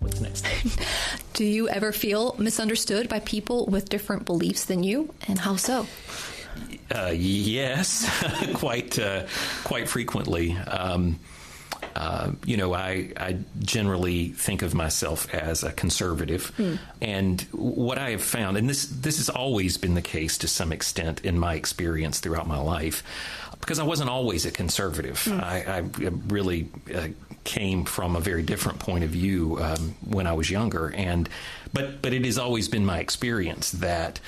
What's next? Do you ever feel misunderstood by people with different beliefs than you, and how so? Yes, quite frequently. I generally think of myself as a conservative. And what I have found, and this has always been the case to some extent in my experience throughout my life, because I wasn't always a conservative. I really came from a very different point of view when I was younger. But it has always been my experience that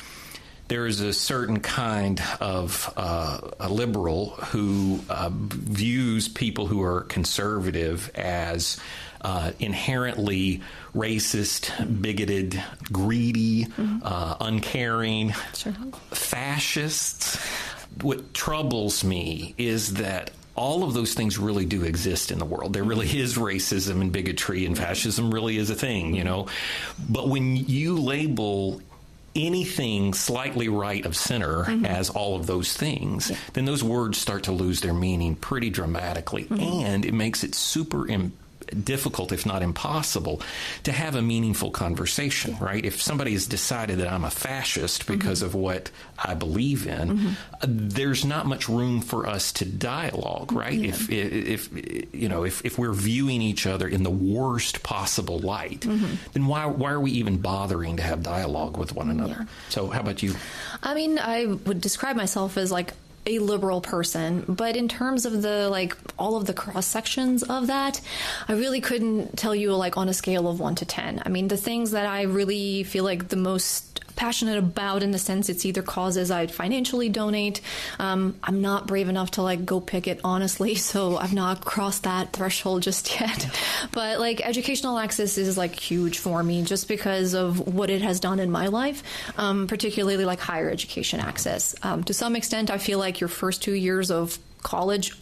there is a certain kind of a liberal who views people who are conservative as inherently racist, bigoted, greedy, uncaring, fascists. What troubles me is that all of those things really do exist in the world. There really is racism and bigotry, and fascism really is a thing, But when you label anything slightly right of center as all of those things, then those words start to lose their meaning pretty dramatically. And it makes it super difficult, if not impossible, to have a meaningful conversation, right? If somebody has decided that I'm a fascist because of what I believe in, there's not much room for us to dialogue, right? Yeah. If we're viewing each other in the worst possible light, then why are we even bothering to have dialogue with one another? So how about you? I mean, I would describe myself as a liberal person, but in terms of all of the cross sections of that, I really couldn't tell you on a scale of 1 to 10. I mean, the things that I really feel the most passionate about, in the sense it's either causes I'd financially donate. I'm not brave enough to go picket, honestly, so I've not crossed that threshold just yet. But educational access is huge for me, just because of what it has done in my life, particularly higher education access. To some extent, I feel your first 2 years of college,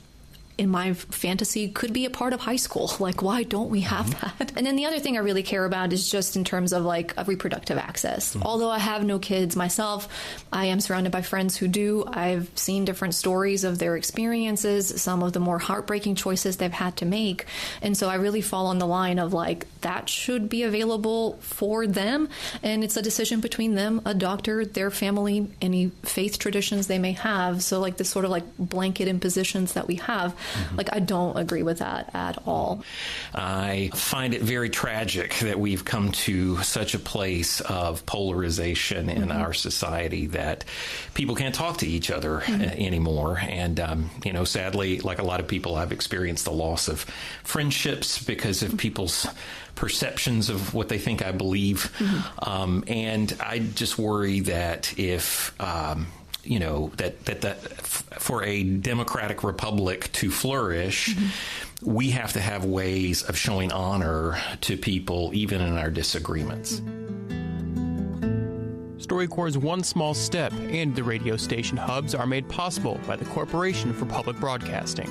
in my fantasy, could be a part of high school. Why don't we have that? And then the other thing I really care about is just in terms of a reproductive access. Although I have no kids myself, I am surrounded by friends who do. I've seen different stories of their experiences, some of the more heartbreaking choices they've had to make. And so I really fall on the line of that should be available for them. And it's a decision between them, a doctor, their family, any faith traditions they may have. So this sort of blanket impositions that we have, I don't agree with that at all. I find it very tragic that we've come to such a place of polarization in our society that people can't talk to each other anymore. And, sadly, like a lot of people, I've experienced the loss of friendships because of people's perceptions of what they think I believe. And I just worry that if that for a democratic republic to flourish, we have to have ways of showing honor to people, even in our disagreements. StoryCorps' One Small Step and the radio station hubs are made possible by the Corporation for Public Broadcasting.